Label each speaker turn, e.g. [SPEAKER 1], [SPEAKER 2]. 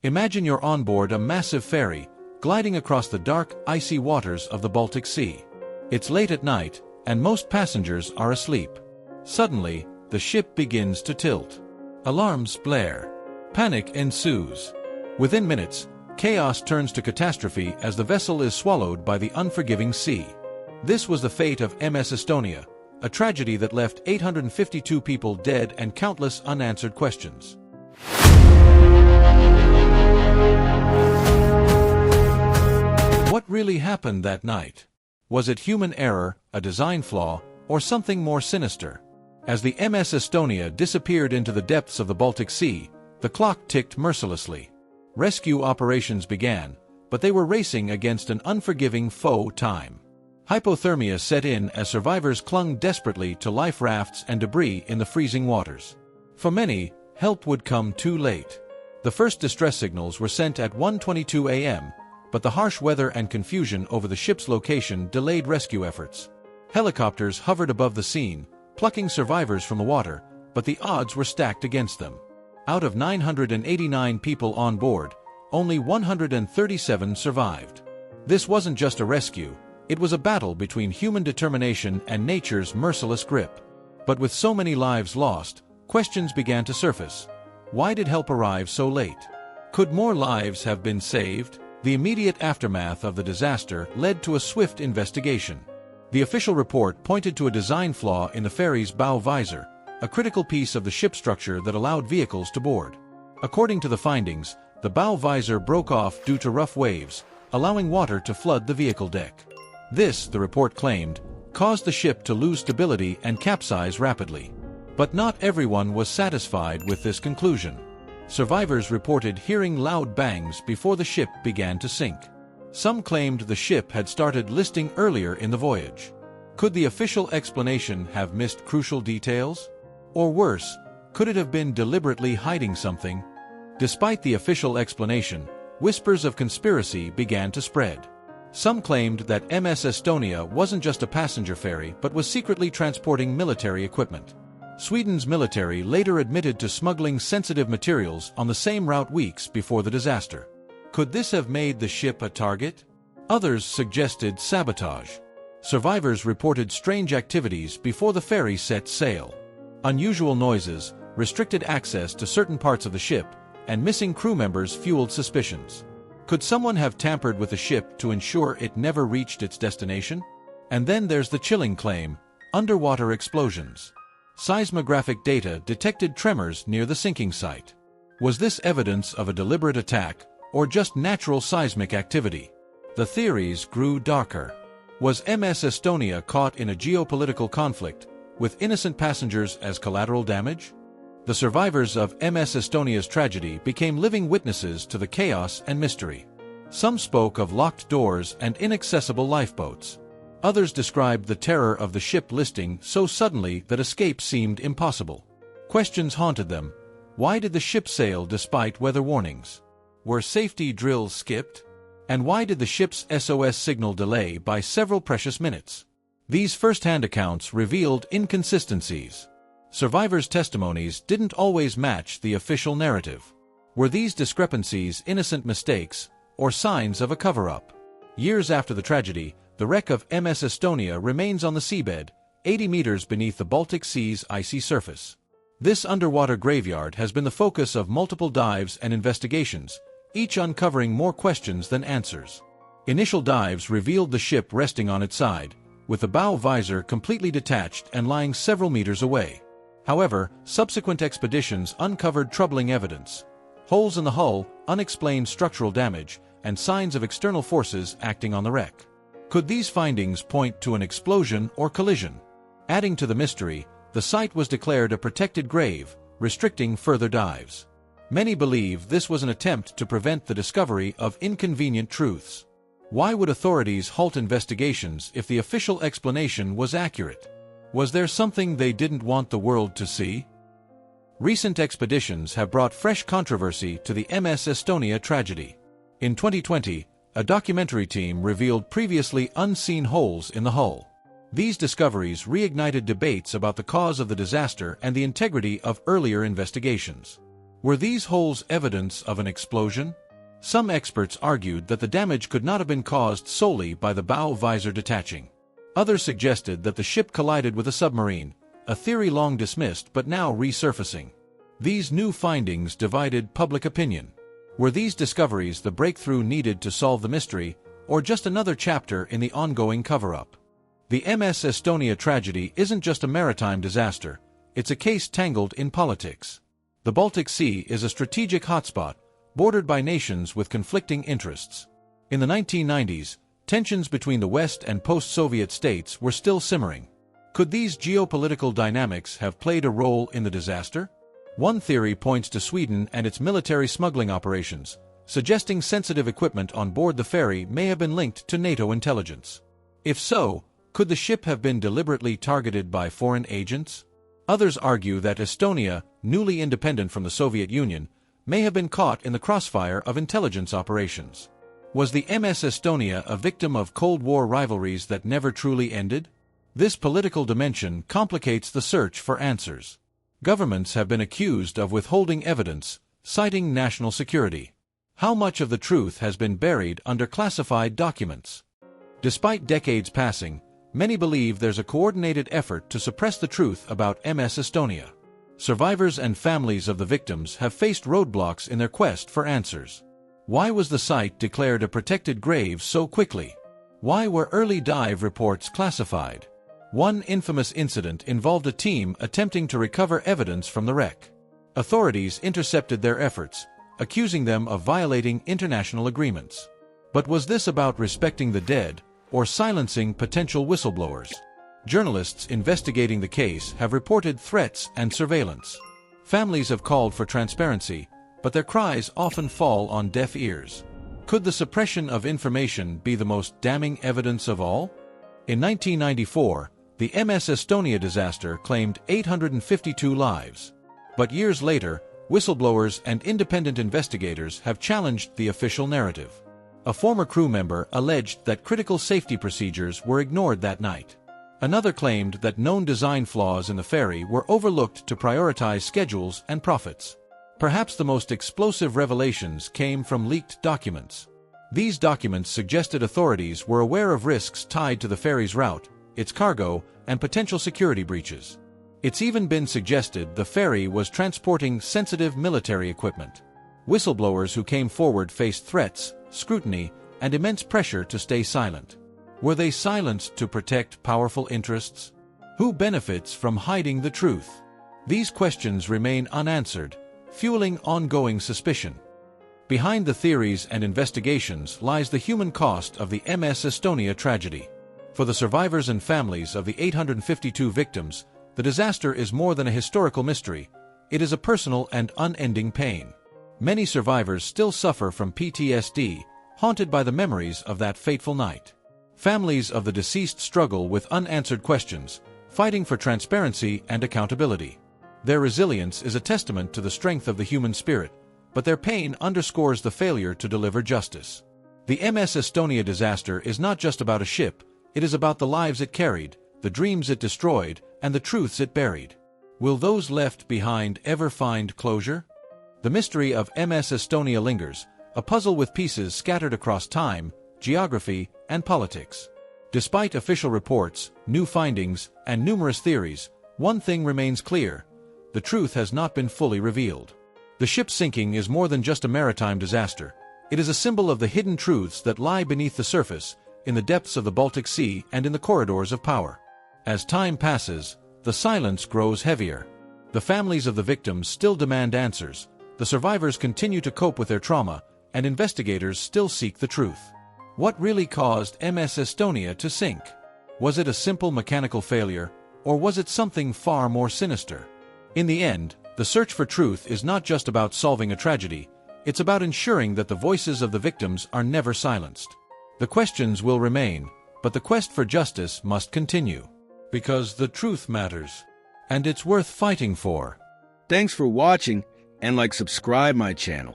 [SPEAKER 1] Imagine you're on board a massive ferry, gliding across the dark, icy waters of the Baltic Sea. It's late at night, and most passengers are asleep. Suddenly, the ship begins to tilt. Alarms blare. Panic ensues. Within minutes, chaos turns to catastrophe as the vessel is swallowed by the unforgiving sea. This was the fate of MS Estonia, a tragedy that left 852 people dead and countless unanswered questions. What really happened that night? Was it human error, a design flaw, or something more sinister? As the MS Estonia disappeared into the depths of the Baltic Sea, the clock ticked mercilessly. Rescue operations began, but they were racing against an unforgiving foe: time. Hypothermia set in as survivors clung desperately to life rafts and debris in the freezing waters. For many, help would come too late. The first distress signals were sent at 1:22 a.m., but the harsh weather and confusion over the ship's location delayed rescue efforts. Helicopters hovered above the scene, plucking survivors from the water, but the odds were stacked against them. Out of 989 people on board, only 137 survived. This wasn't just a rescue, it was a battle between human determination and nature's merciless grip. But with so many lives lost, questions began to surface. Why did help arrive so late? Could more lives have been saved? The immediate aftermath of the disaster led to a swift investigation. The official report pointed to a design flaw in the ferry's bow visor, a critical piece of the ship structure that allowed vehicles to board. According to the findings, the bow visor broke off due to rough waves, allowing water to flood the vehicle deck. This, the report claimed, caused the ship to lose stability and capsize rapidly. But not everyone was satisfied with this conclusion. Survivors reported hearing loud bangs before the ship began to sink. Some claimed the ship had started listing earlier in the voyage. Could the official explanation have missed crucial details? Or worse, could it have been deliberately hiding something? Despite the official explanation, whispers of conspiracy began to spread. Some claimed that MS Estonia wasn't just a passenger ferry but was secretly transporting military equipment. Sweden's military later admitted to smuggling sensitive materials on the same route weeks before the disaster. Could this have made the ship a target? Others suggested sabotage. Survivors reported strange activities before the ferry set sail. Unusual noises, restricted access to certain parts of the ship, and missing crew members fueled suspicions. Could someone have tampered with the ship to ensure it never reached its destination? And then there's the chilling claim: underwater explosions. Seismographic data detected tremors near the sinking site. Was this evidence of a deliberate attack, or just natural seismic activity? The theories grew darker. Was MS Estonia caught in a geopolitical conflict, with innocent passengers as collateral damage? The survivors of MS Estonia's tragedy became living witnesses to the chaos and mystery. Some spoke of locked doors and inaccessible lifeboats. Others described the terror of the ship listing so suddenly that escape seemed impossible. Questions haunted them. Why did the ship sail despite weather warnings? Were safety drills skipped? And why did the ship's SOS signal delay by several precious minutes? These first-hand accounts revealed inconsistencies. Survivors' testimonies didn't always match the official narrative. Were these discrepancies innocent mistakes, or signs of a cover-up? Years after the tragedy, the wreck of MS Estonia remains on the seabed, 80 meters beneath the Baltic Sea's icy surface. This underwater graveyard has been the focus of multiple dives and investigations, each uncovering more questions than answers. Initial dives revealed the ship resting on its side, with the bow visor completely detached and lying several meters away. However, subsequent expeditions uncovered troubling evidence: holes in the hull, unexplained structural damage, and signs of external forces acting on the wreck. Could these findings point to an explosion or collision? Adding to the mystery, the site was declared a protected grave, restricting further dives. Many believe this was an attempt to prevent the discovery of inconvenient truths. Why would authorities halt investigations if the official explanation was accurate? Was there something they didn't want the world to see? Recent expeditions have brought fresh controversy to the MS Estonia tragedy. In 2020, a documentary team revealed previously unseen holes in the hull. These discoveries reignited debates about the cause of the disaster and the integrity of earlier investigations. Were these holes evidence of an explosion? Some experts argued that the damage could not have been caused solely by the bow visor detaching. Others suggested that the ship collided with a submarine, a theory long dismissed but now resurfacing. These new findings divided public opinion. Were these discoveries the breakthrough needed to solve the mystery, or just another chapter in the ongoing cover-up? The MS Estonia tragedy isn't just a maritime disaster, it's a case tangled in politics. The Baltic Sea is a strategic hotspot, bordered by nations with conflicting interests. In the 1990s, tensions between the West and post-Soviet states were still simmering. Could these geopolitical dynamics have played a role in the disaster? One theory points to Sweden and its military smuggling operations, suggesting sensitive equipment on board the ferry may have been linked to NATO intelligence. If so, could the ship have been deliberately targeted by foreign agents? Others argue that Estonia, newly independent from the Soviet Union, may have been caught in the crossfire of intelligence operations. Was the MS Estonia a victim of Cold War rivalries that never truly ended? This political dimension complicates the search for answers. Governments have been accused of withholding evidence, citing national security. How much of the truth has been buried under classified documents? Despite decades passing, many believe there's a coordinated effort to suppress the truth about MS Estonia. Survivors and families of the victims have faced roadblocks in their quest for answers. Why was the site declared a protected grave so quickly? Why were early dive reports classified? One infamous incident involved a team attempting to recover evidence from the wreck. Authorities intercepted their efforts, accusing them of violating international agreements. But was this about respecting the dead, or silencing potential whistleblowers? Journalists investigating the case have reported threats and surveillance. Families have called for transparency, but their cries often fall on deaf ears. Could the suppression of information be the most damning evidence of all? In 1994, the MS Estonia disaster claimed 852 lives. But years later, whistleblowers and independent investigators have challenged the official narrative. A former crew member alleged that critical safety procedures were ignored that night. Another claimed that known design flaws in the ferry were overlooked to prioritize schedules and profits. Perhaps the most explosive revelations came from leaked documents. These documents suggested authorities were aware of risks tied to the ferry's route, its cargo, and potential security breaches. It's even been suggested the ferry was transporting sensitive military equipment. Whistleblowers who came forward faced threats, scrutiny, and immense pressure to stay silent. Were they silenced to protect powerful interests? Who benefits from hiding the truth? These questions remain unanswered, fueling ongoing suspicion. Behind the theories and investigations lies the human cost of the MS Estonia tragedy. For the survivors and families of the 852 victims, the disaster is more than a historical mystery. It is a personal and unending pain. Many survivors still suffer from PTSD, haunted by the memories of that fateful night. Families of the deceased struggle with unanswered questions, fighting for transparency and accountability. Their resilience is a testament to the strength of the human spirit, but their pain underscores the failure to deliver justice. The MS Estonia disaster is not just about a ship, it is about the lives it carried, the dreams it destroyed, and the truths it buried. Will those left behind ever find closure? The mystery of MS Estonia lingers, a puzzle with pieces scattered across time, geography, and politics. Despite official reports, new findings, and numerous theories, one thing remains clear: the truth has not been fully revealed. The ship's sinking is more than just a maritime disaster. It is a symbol of the hidden truths that lie beneath the surface, in the depths of the Baltic Sea and in the corridors of power. As time passes, the silence grows heavier. The families of the victims still demand answers, the survivors continue to cope with their trauma, and investigators still seek the truth. What really caused MS Estonia to sink? Was it a simple mechanical failure, or was it something far more sinister? In the end, the search for truth is not just about solving a tragedy, it's about ensuring that the voices of the victims are never silenced. The questions will remain, but the quest for justice must continue. Because the truth matters. And it's worth fighting for.
[SPEAKER 2] Thanks for watching, and subscribe my channel.